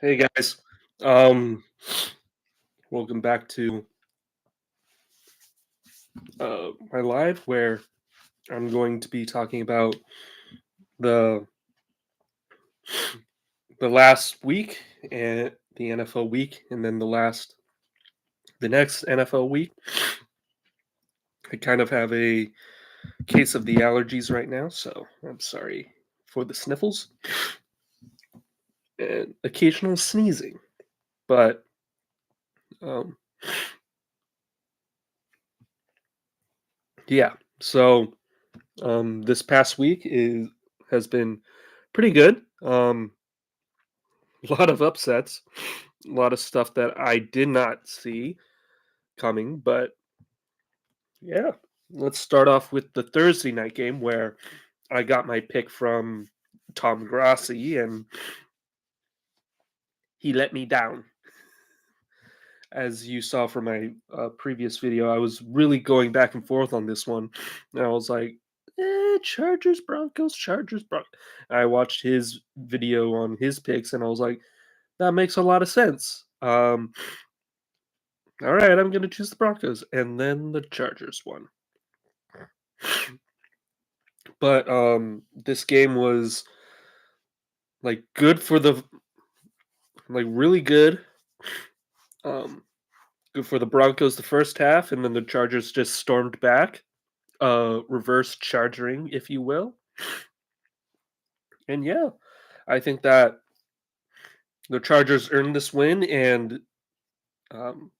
Hey guys, um, welcome back to my live where I'm going to be talking about the the last week and the NFL week, and then the next NFL week. I kind of have a case of the allergies right now, so I'm sorry for the sniffles and occasional sneezing. But um, yeah, so this past week is has been pretty good. A lot of upsets, a lot of stuff that I did not see coming. But yeah, let's start off with the Thursday night game where I got my pick from Tom Grassi and he let me down. As you saw from my previous video, I was really going back and forth on this one. And I was like, Chargers, Broncos, Chargers, Broncos. I watched his video on his picks and I was like, that makes a lot of sense. All right, I'm going to choose the Broncos. And then the Chargers won. But this game was good for the really good. Um Good for the Broncos the first half, and then the Chargers just stormed back. Reverse charging, if you will. And yeah, I think that the Chargers earned this win and um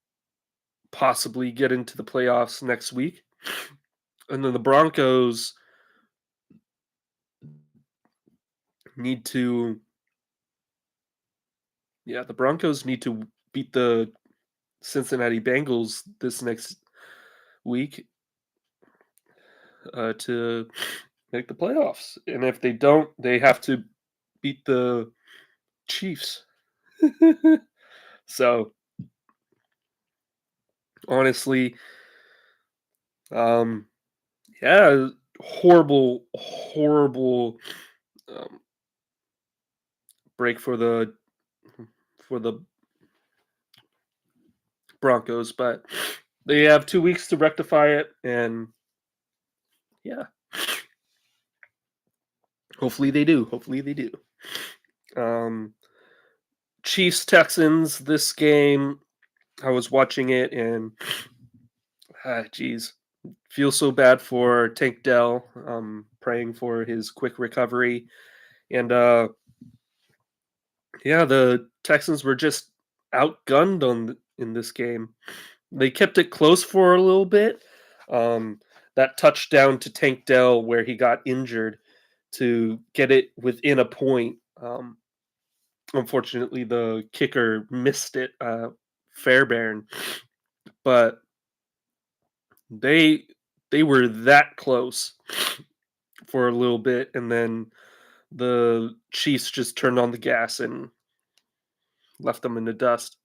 possibly get into the playoffs next week. And then the Broncos need to the Broncos need to beat the Cincinnati Bengals this next week to make the playoffs. And if they don't, they have to beat the Chiefs. So honestly, um, yeah, horrible, horrible um, break for the Broncos, but they have 2 weeks to rectify it, and yeah, hopefully they do. Hopefully they do. Um, Chiefs Texans. This game, I was watching it, and geez, feel so bad for Tank Dell. Praying for his quick recovery, and yeah, the Texans were just outgunned in this game. They kept it close for a little bit. That touchdown to Tank Dell where he got injured to get it within a point. Unfortunately, the kicker missed it, Fairbairn, but they they were that close for a little bit, and then the Chiefs just turned on the gas and left them in the dust.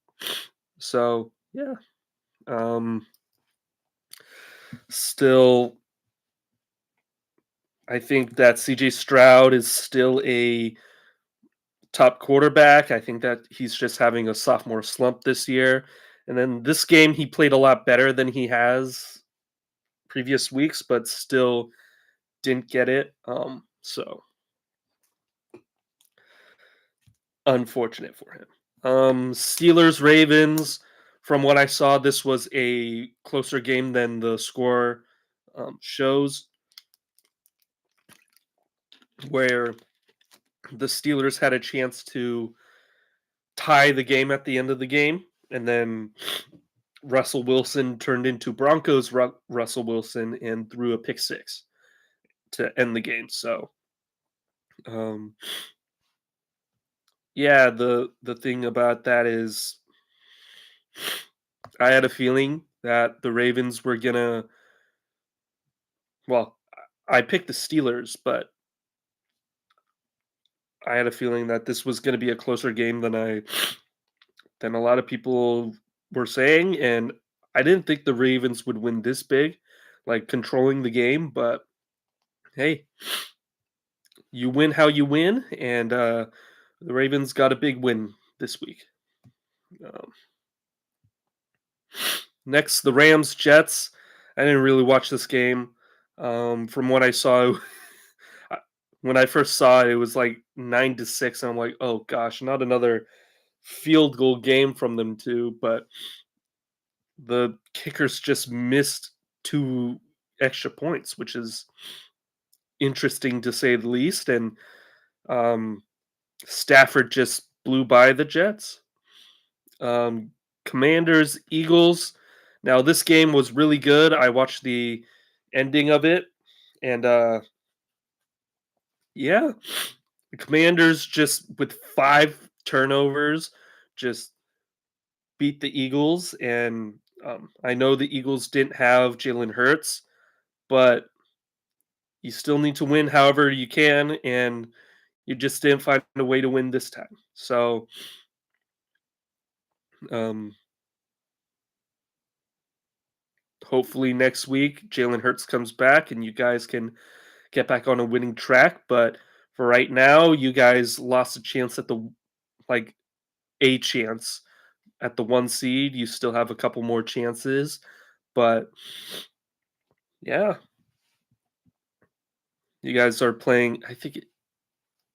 So yeah, um, still, I think that CJ Stroud is still a top quarterback. I think that he's just having a sophomore slump this year. And then this game, he played a lot better than he has previous weeks, but still didn't get it. So unfortunate for him. Steelers Ravens. From what I saw, this was a closer game than the score shows, where the Steelers had a chance to tie the game at the end of the game, and then Russell Wilson turned into Broncos Russell Wilson and threw a pick six to end the game. So, um, yeah, the thing about that is, I had a feeling that the Ravens were gonna. Well, I picked the Steelers, but I had a feeling that this was gonna be a closer game than a lot of people were saying, and I didn't think the Ravens would win this big, like controlling the game. But hey, you win how you win, and the Ravens got a big win this week. Um, Next, the Rams Jets. I didn't really watch this game. From what I saw, I- when I first saw it, it was like 9-6, and I'm like, oh gosh, not another field goal game from them too. But the kickers just missed two extra points, which is interesting to say the least. And um, Stafford just blew by the Jets. Um, Commanders, Eagles. Now this game was really good. I watched the ending of it, and yeah, the Commanders just with 5 turnovers just beat the Eagles. And I know the Eagles didn't have Jalen Hurts, but you still need to win however you can, and you just didn't find a way to win this time. So um, hopefully next week Jalen Hurts comes back and you guys can get back on a winning track. But for right now, you guys lost a chance at the like a chance at the 1 seed. You still have a couple more chances, but yeah, you guys are playing.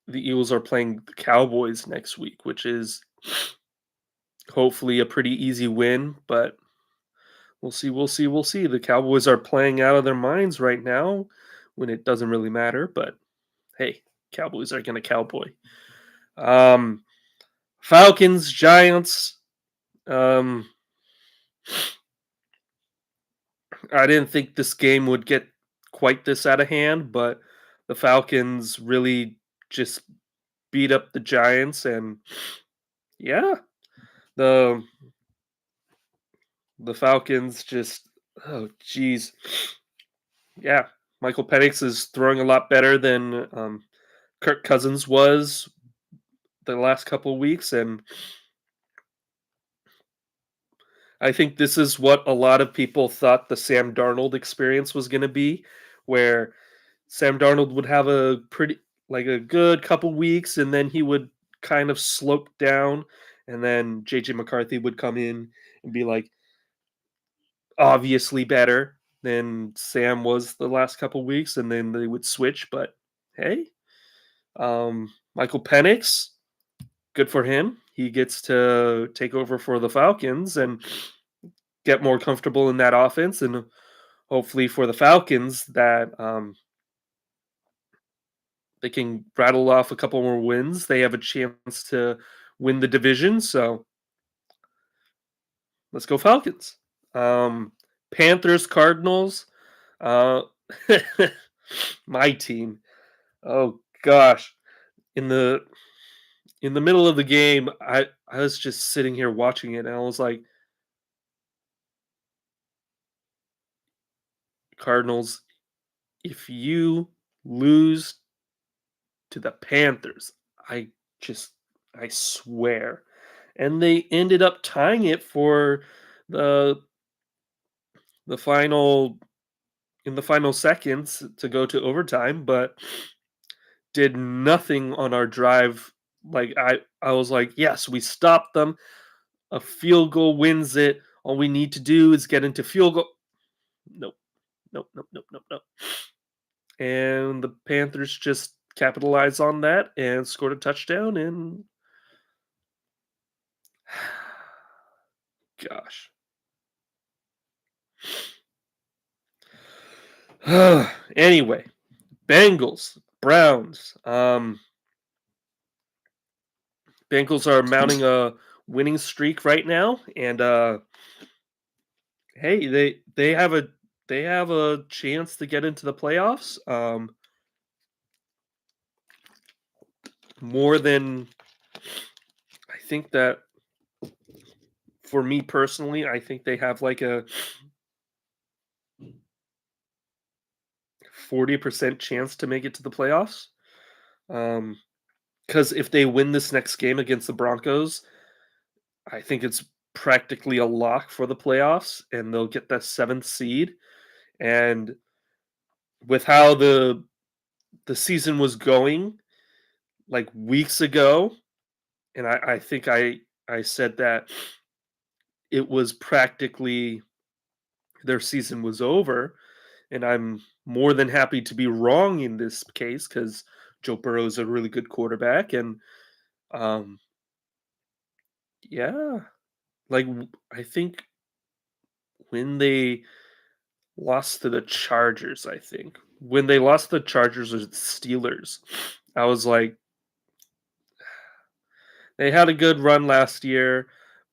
The Eagles are playing the Cowboys next week, which is hopefully a pretty easy win. But we'll see. We'll see. We'll see. The Cowboys are playing out of their minds right now when it doesn't really matter. But hey, Cowboys are going to cowboy. Um, Falcons, Giants. Um, I didn't think this game would get quite this out of hand, but the Falcons really just beat up the Giants, and yeah, the the Falcons just oh geez, yeah. Michael Penix is throwing a lot better than Kirk Cousins was the last couple of weeks, and I think this is what a lot of people thought the Sam Darnold experience was going to be, where Sam Darnold would have a pretty like a good couple weeks and then he would kind of slope down, and then JJ McCarthy would come in and be like obviously better than Sam was the last couple weeks, and then they would switch. But hey, Michael Penix, good for him. He gets to take over for the Falcons and get more comfortable in that offense, and hopefully for the Falcons that they can rattle off a couple more wins. They have a chance to win the division. So let's go Falcons. Um, Panthers, Cardinals. Uh, my team. Oh gosh, in the middle of the game, I was just sitting here watching it, and I was like, Cardinals, if you lose to the Panthers, I just I swear. And they ended up tying it for the the final in the final seconds to go to overtime, but did nothing on our drive. Like I was like, yes, we stopped them. A field goal wins it. All we need to do is get into field goal. Nope, nope, nope, nope, nope, nope. And the Panthers just capitalized on that and scored a touchdown. And gosh. Anyway, Bengals, Browns. Bengals are mounting a winning streak right now, and hey, they have a chance to get into the playoffs. More than I think that for me personally, I think they have like a 40% chance to make it to the playoffs. Because if they win this next game against the Broncos, I think it's practically a lock for the playoffs, and they'll get that 7th seed. And with how the season was going, like weeks ago, and I think I said that it was practically their season was over, and I'm more than happy to be wrong in this case because Joe Burrow is a really good quarterback, and um, yeah, I think when they lost to the Chargers, I think when they lost the Chargers or the Steelers, I was like, they had a good run last year,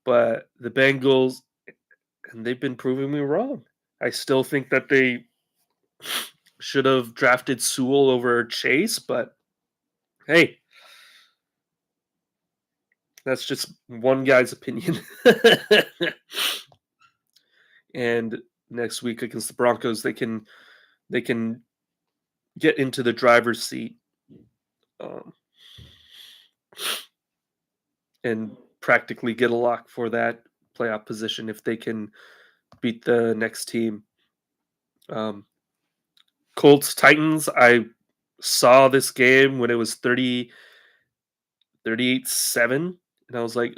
but the Bengals, and they've been proving me wrong. I still think that they should have drafted Sewell over Chase, but hey, that's just one guy's opinion. And next week against the Broncos, they can get into the driver's seat, um, and practically get a lock for that playoff position if they can beat the next team. Um, Colts Titans. I saw this game when it was 38-7, and I was like,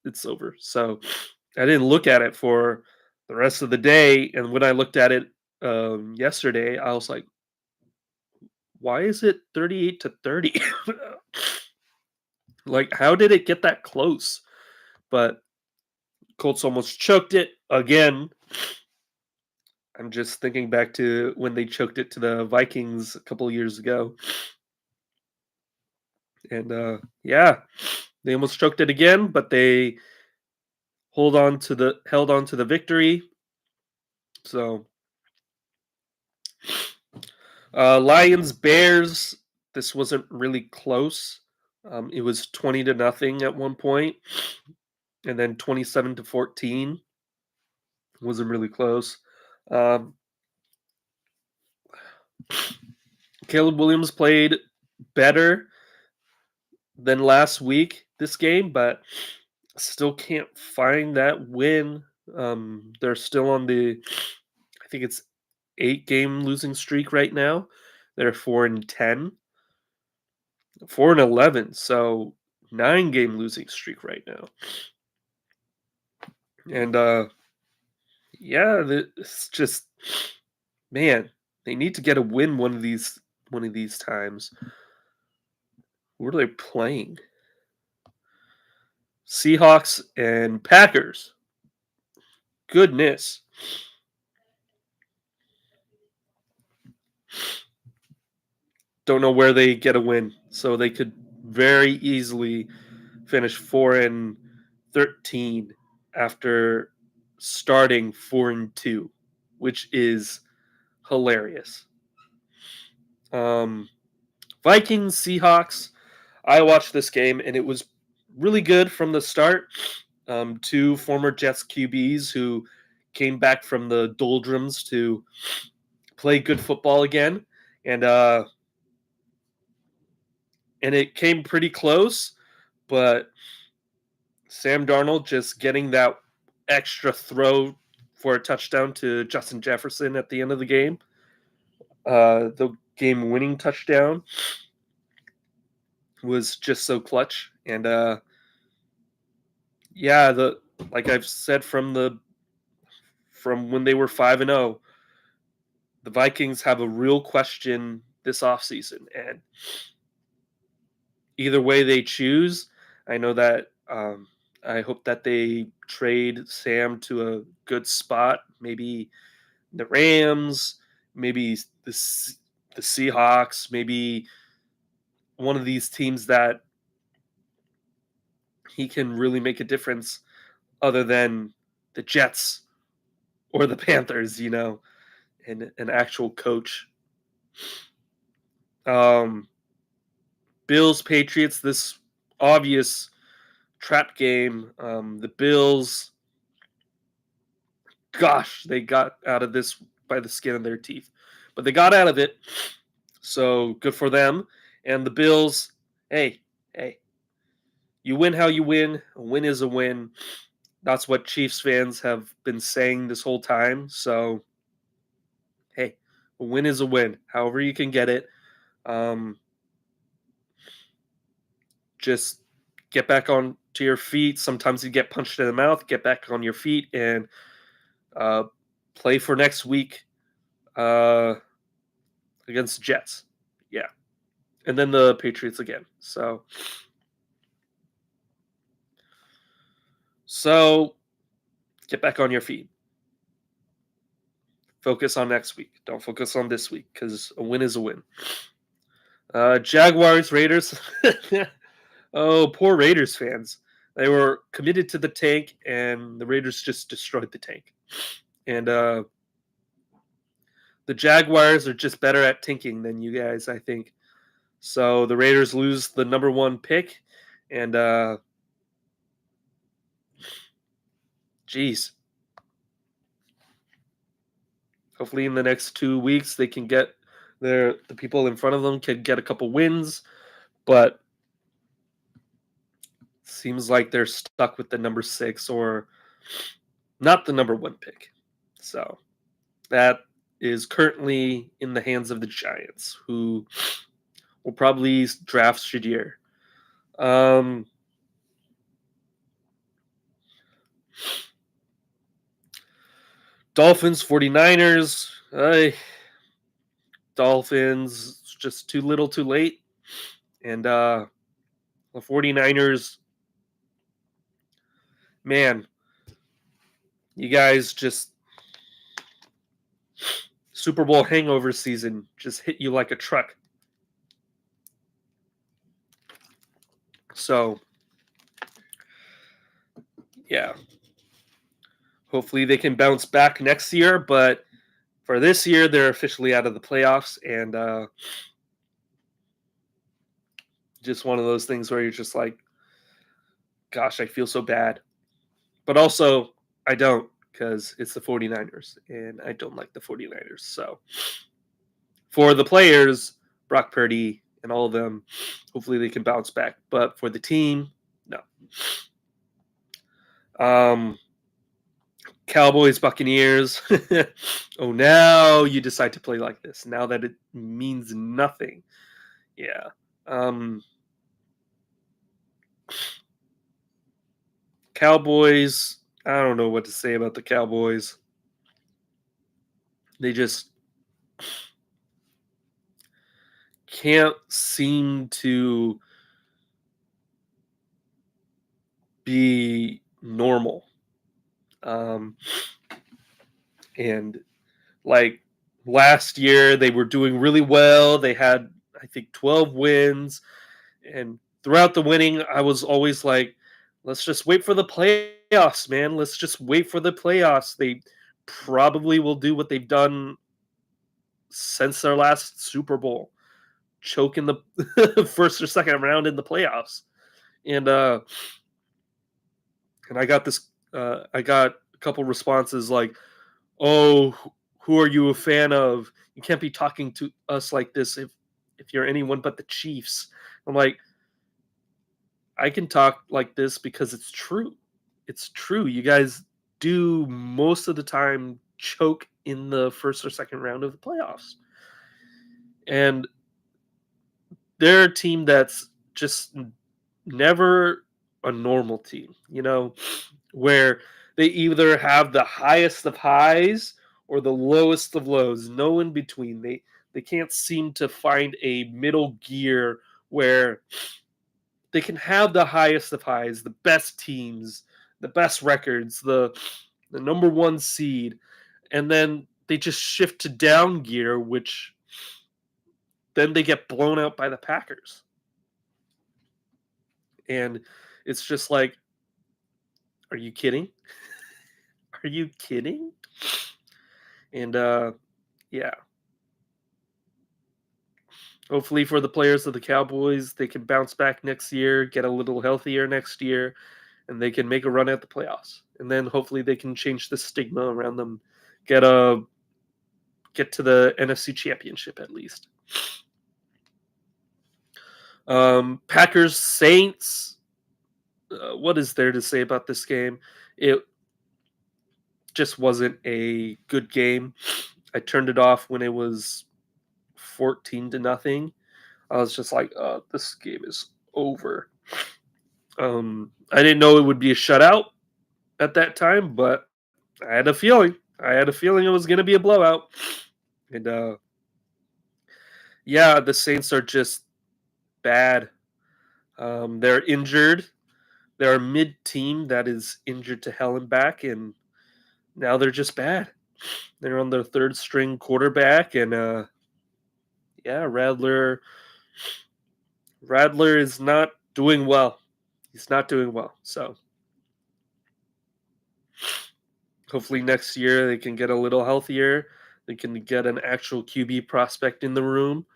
it's over. So I didn't look at it for the rest of the day. And when I looked at it yesterday, I was like, why is it 38-30? Like, how did it get that close? But Colts almost choked it again. I'm just thinking back to when they choked it to the Vikings a couple years ago. And yeah, they almost choked it again, but they held on to the victory. So Lions Bears. This wasn't really close. It was 20-0 at one point, and then 27-14 wasn't really close. Um, Caleb Williams played better than last week this game, but still can't find that win. They're still on I think it's 8-game losing streak right now. They're 4-10, 4-11, so 9-game losing streak right now. And yeah, it's just, man, they need to get a win one of these times. Who are they playing? Seahawks and Packers. Goodness. Don't know where they get a win. So they could very easily finish 4-13 after starting 4-2, which is hilarious. Um, Vikings, Seahawks. I watched this game and it was really good from the start. Two former Jets QBs who came back from the doldrums to play good football again, and it came pretty close, but Sam Darnold just getting that extra throw for a touchdown to Justin Jefferson at the end of the game, the game-winning touchdown, was just so clutch. And yeah, the like I've said from when they were 5-0, the Vikings have a real question this offseason, and either way they choose, I know that I hope that they trade Sam to a good spot, maybe the Rams, maybe the Seahawks, maybe one of these teams that he can really make a difference other than the Jets or the Panthers, and an actual coach. Um, Bills, Patriots, this obvious trap game. The Bills, gosh, they got out of this by the skin of their teeth, but they got out of it. So good for them. And the Bills, hey, hey, you win how you win. A win is a win. That's what Chiefs fans have been saying this whole time. So, hey, a win is a win. However you can get it. Um, just get back on to your feet. Sometimes you get punched in the mouth. Get back on your feet and uh, play for next week uh, against the Jets. Yeah, and then the Patriots again. So get back on your feet. Focus on next week. Don't focus on this week because a win is a win. Jaguars, Raiders. Oh, poor Raiders fans. They were committed to the tank, and the Raiders just destroyed the tank. And the Jaguars are just better at tanking than you guys, I think. So the Raiders lose the number one pick, and geez, hopefully in the next 2 weeks they can get the people in front of them can get a couple wins, but seems like they're stuck with the number 6 or not the number one pick. So that is currently in the hands of the Giants, who will probably draft Shadir. Um, Dolphins, 49ers. Dolphins, just too little too late. And the 49ers, man, you guys just Super Bowl hangover season just hit you like a truck. So, yeah. Hopefully they can bounce back next year, but for this year, they're officially out of the playoffs, and just one of those things where you're just like, gosh, I feel so bad. But also, I don't, because it's the 49ers, and I don't like the 49ers. So, for the players, Brock Purdy and all of them, hopefully they can bounce back. But for the team, no. Cowboys, Buccaneers. Oh, now you decide to play like this. Now that it means nothing. Yeah. Cowboys. I don't know what to say about the Cowboys. They just can't seem to be normal. And like last year, they were doing really well. They had, I think, 12 wins. And throughout the winning, I was always like, let's just wait for the playoffs, man. Let's just wait for the playoffs. They probably will do what they've done since their last Super Bowl, choke in the first or second round in the playoffs. And I got this. I got a couple responses like, "Oh, who are you a fan of? You can't be talking to us like this if you're anyone but the Chiefs." I'm like, I can talk like this because it's true. It's true. You guys do most of the time choke in the first or second round of the playoffs. And they're a team that's just never a normal team, where they either have the highest of highs or the lowest of lows, no in between. They can't seem to find a middle gear where they can have the highest of highs, the best teams, the best records, the number one seed, and then they just shift to down gear, which then they get blown out by the Packers. And it's just like, are you kidding? Are you kidding? And yeah. Hopefully for the players of the Cowboys, they can bounce back next year, get a little healthier next year, and they can make a run at the playoffs. And then hopefully they can change the stigma around them, get to the NFC Championship at least. Packers Saints. What is there to say about this game? It just wasn't a good game. I turned it off when it was 14-0. I was just like, this game is over. I didn't know it would be a shutout at that time, but I had a feeling. I had a feeling it was going to be a blowout. And yeah, the Saints are just bad. They're injured. They're a mid team that is injured to hell and back, and now they're just bad. They're on their third string quarterback, and yeah, Radler is not doing well. He's not doing well. So hopefully next year they can get a little healthier. They can get an actual QB prospect in the room.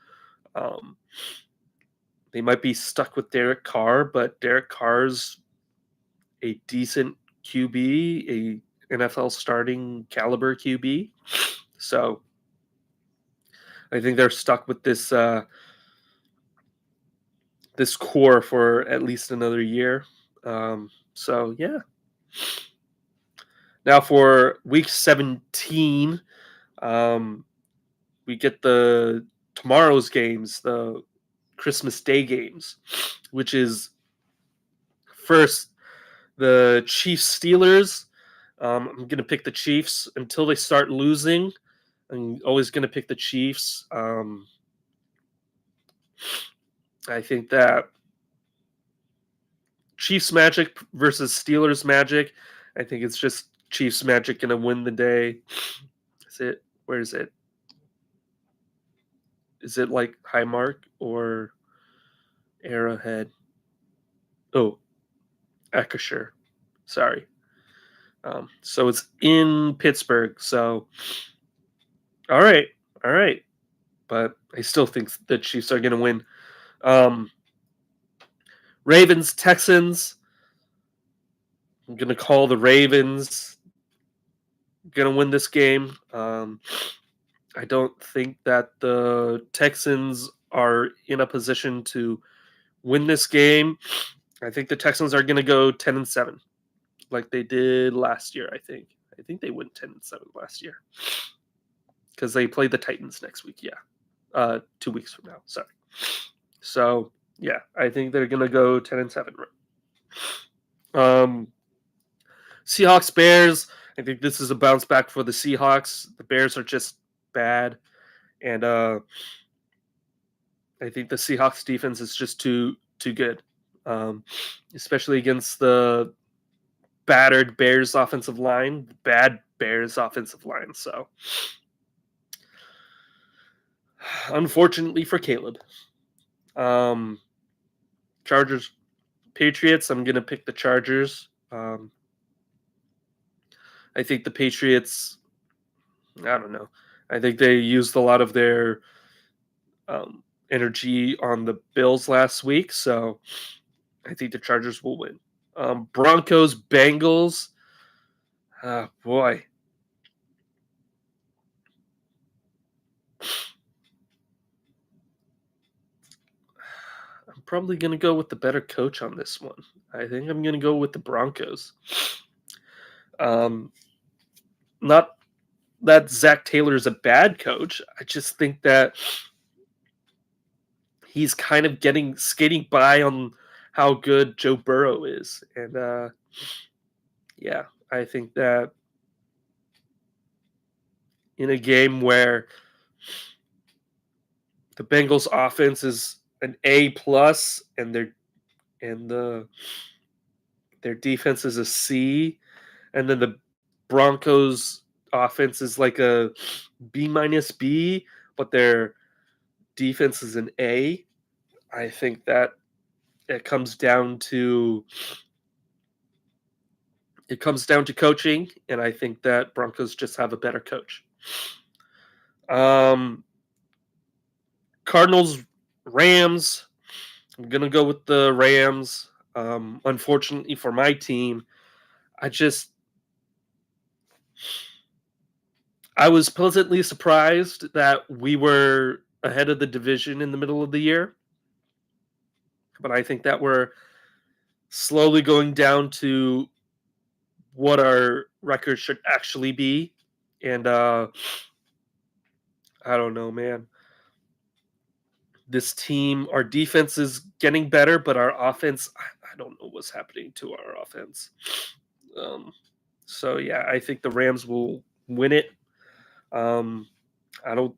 Um, they might be stuck with Derek Carr, but Derek Carr's a decent QB, a NFL starting caliber QB. So I think they're stuck with this core for at least another year. So yeah. Now for week 17, um, we get the tomorrow's games, the Christmas Day games, which is first the Chiefs Steelers. I'm gonna pick the Chiefs until they start losing. I'm always gonna pick the Chiefs. I think that Chiefs Magic versus Steelers Magic. I think it's just Chiefs Magic gonna win the day. Is it? Where is it? Is it like Highmark or Arrowhead? Oh, Acrisure. Sorry. So it's in Pittsburgh. So all right, all right. But I still think the Chiefs are gonna win. Um, Ravens Texans. I'm gonna call the Ravens. Gonna win this game. I don't think that the Texans are in a position to win this game. I think the Texans are going to go 10-7, like they did last year. I think they went 10-7 last year because they play the Titans next week. Yeah, 2 weeks from now. Sorry. So yeah, I think they're going to go 10-7. Um, Seahawks Bears. I think this is a bounce back for the Seahawks. The Bears are just bad, and I think the Seahawks defense is just too good, especially against the battered Bears offensive line, bad Bears offensive line. So, unfortunately for Caleb, um, Chargers, Patriots. I'm gonna pick the Chargers. I think the Patriots. I don't know. I think they used a lot of their energy on the Bills last week, so I think the Chargers will win. Broncos, Bengals. Boy, I'm probably going to go with the better coach on this one. I think I'm going to go with the Broncos. Um, not that Zach Taylor is a bad coach. I just think that he's kind of getting skating by on how good Joe Burrow is. And yeah, I think that in a game where the Bengals offense is an A plus and their defense is a C, and then the Broncos offense is like a B minus B, but their defense is an A. I think that it comes down to coaching, and I think that Broncos just have a better coach. Um, Cardinals, Rams. I'm gonna go with the Rams. Unfortunately for my team, I just I was pleasantly surprised that we were ahead of the division in the middle of the year, but I think that we're slowly going down to what our record should actually be. And I don't know, man. This team, our defense is getting better, but our offense, I don't know was happening to our offense. Um, so yeah, I think the Rams will win it. Um, I don't.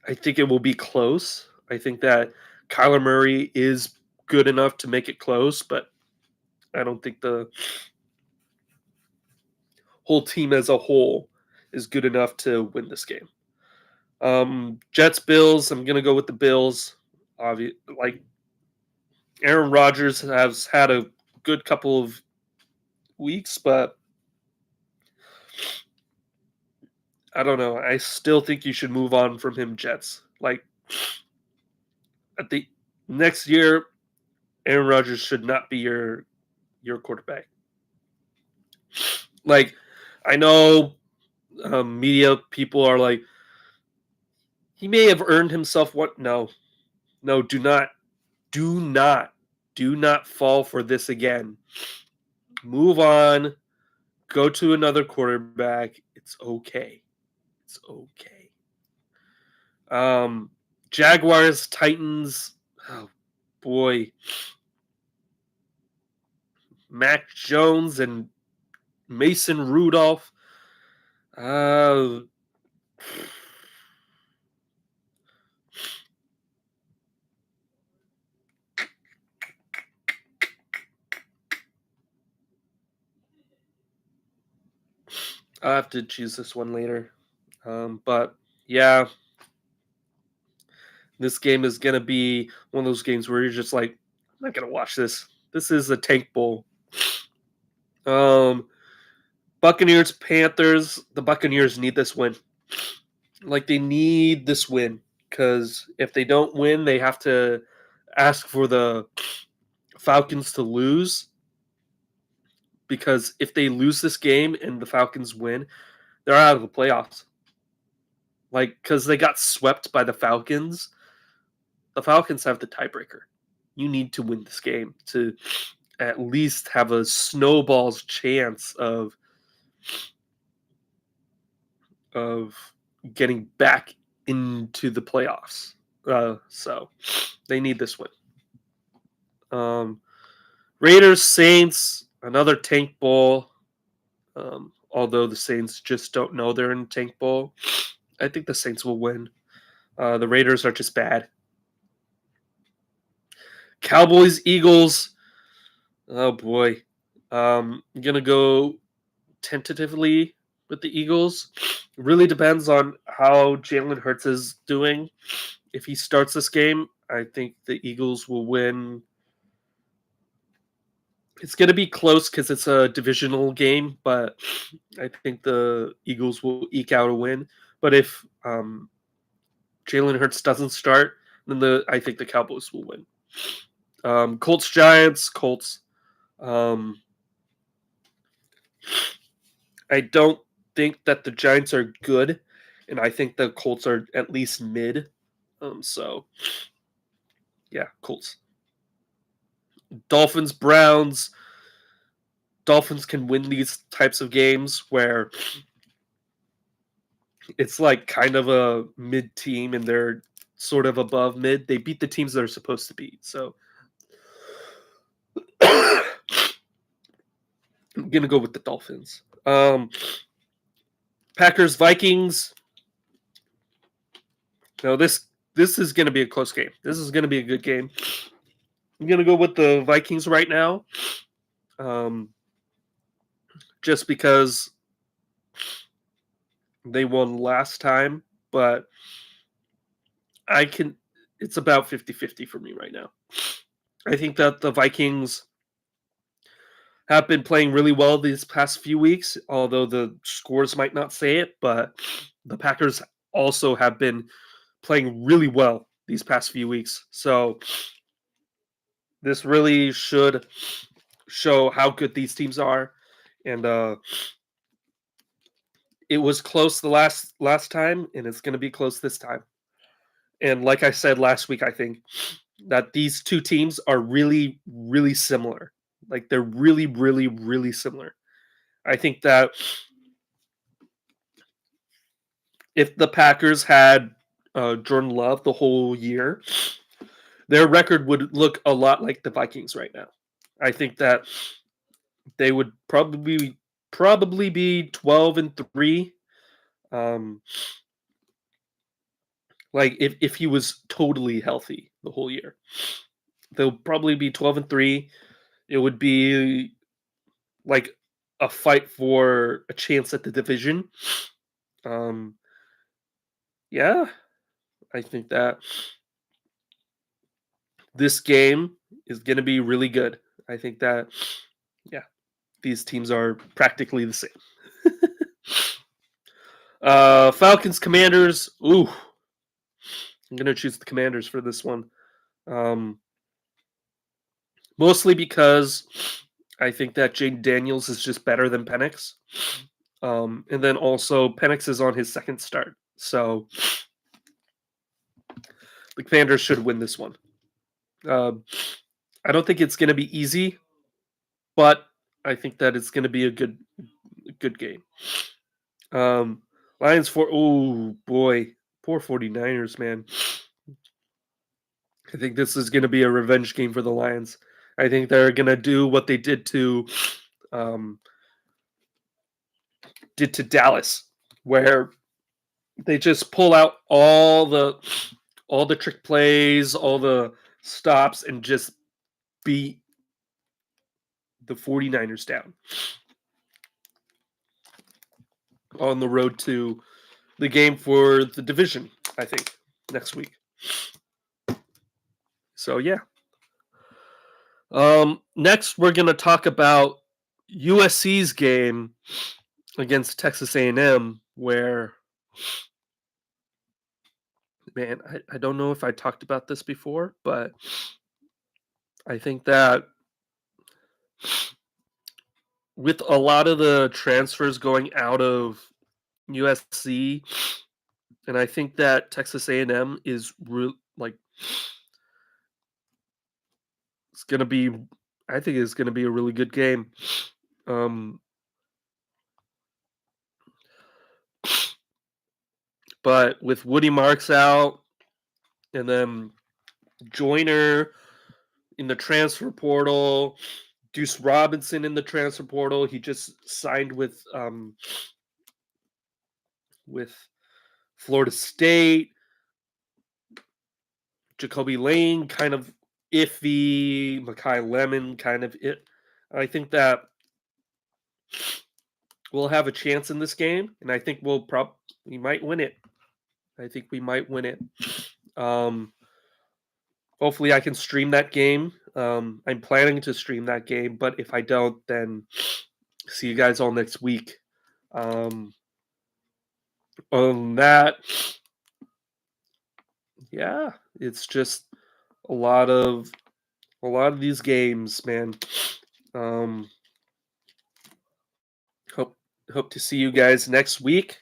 I think it will be close. I think that Kyler Murray is good enough to make it close, but I don't think the whole team as a whole is good enough to win this game. Jets Bills. I'm gonna go with the Bills. Like Aaron Rodgers has had a good couple of weeks, but I don't know. I still think you should move on from him, Jets. Like at the next year, Aaron Rodgers should not be your quarterback. Like I know media people are like he may have earned himself what? No, no, do not, do not fall for this again. Move on. Go to another quarterback. It's okay. It's okay. Um, Jaguars, Titans. Oh boy, Mac Jones and Mason Rudolph. Uh, I'll have to choose this one later. But yeah, this game is gonna be one of those games where you're just like, I'm not gonna watch this. This is a tank bowl. Um, Buccaneers, Panthers. The Buccaneers need this win. Like they need this win because if they don't win, they have to ask for the Falcons to lose. Because if they lose this game and the Falcons win, they're out of the playoffs. Like because they got swept by the Falcons. The Falcons have the tiebreaker. You need to win this game to at least have a snowball's chance of getting back into the playoffs. So they need this win. Raiders, Saints, another tank bowl. Although the Saints just don't know they're in tank bowl, I think the Saints will win. The Raiders are just bad. Cowboys, Eagles. Oh boy, I'm gonna go tentatively with the Eagles. It really depends on how Jalen Hurts is doing. If he starts this game, I think the Eagles will win. It's going to be close because it's a divisional game, but I think the Eagles will eke out a win. But if Jalen Hurts doesn't start, then I think the Cowboys will win. Colts, Giants, Colts. I don't think that the Giants are good, and I think the Colts are at least mid. So, yeah, Colts. Dolphins, Browns. Dolphins can win these types of games where it's like kind of a mid team and they're sort of above mid. They beat the teams they're supposed to beat. So I'm gonna go with the Dolphins. Packers, Vikings. No, this is gonna be a close game. This is gonna be a good game. I'm gonna go with the Vikings right now. Just because they won last time, but it's about 50-50 for me right now. I think that the Vikings have been playing really well these past few weeks, although the scores might not say it, but the Packers also have been playing really well these past few weeks. So this really should show how good these teams are. And it was close the last time, and it's going to be close this time. And like I said last week, I think that these two teams are really, really similar. Like they're really, really, really similar. I think that if the Packers had Jordan Love the whole year, their record would look a lot like the Vikings right now. I think that they would probably be 12-3. Um, like if he was totally healthy the whole year, they'll probably be 12-3. It would be like a fight for a chance at the division. Um, yeah, I think that this game is going to be really good. I think that, yeah, these teams are practically the same. Falcons, Commanders. Ooh, I'm going to choose the Commanders for this one. Um, Mostly because I think that Jaden Daniels is just better than Penix. And then also Penix is on his second start. So the Commanders should win this one. Um, I don't think it's going to be easy, but I think that it's going to be a good game. Um, Lions for oh boy, poor 49ers, man. I think this is going to be a revenge game for the Lions. I think they're going to do what they um, did to Dallas, where they just pull out all the trick plays, all the stops, and just beat the 49ers down on the road to the game for the division, I think, next week. So yeah. Next we're gonna talk about USC's game against Texas A&M, where man, I don't know if I talked about this before, but I think that with a lot of the transfers going out of USC, and I think that Texas A&M is like it's gonna be. I think it's gonna be a really good game. Um, but with Woody Marks out, and then Joyner in the transfer portal, Deuce Robinson in the transfer portal. He just signed with Florida State. Jacoby Lane kind of iffy. Makai Lemon kind of it. I think that we'll have a chance in this game, and I think we might win it. I think we might win it. Um, Hopefully, I can stream that game. I'm planning to stream that game, but if I don't, then see you guys all next week. On that, yeah, it's just a lot of these games, man. Um, hope hope to see you guys next week.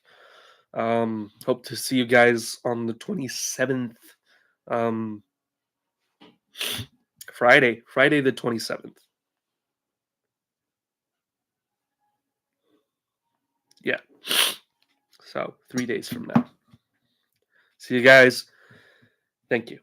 Hope to see you guys on the 27th. Um, Friday the 27th. Yeah. So 3 days from now. See you guys. Thank you.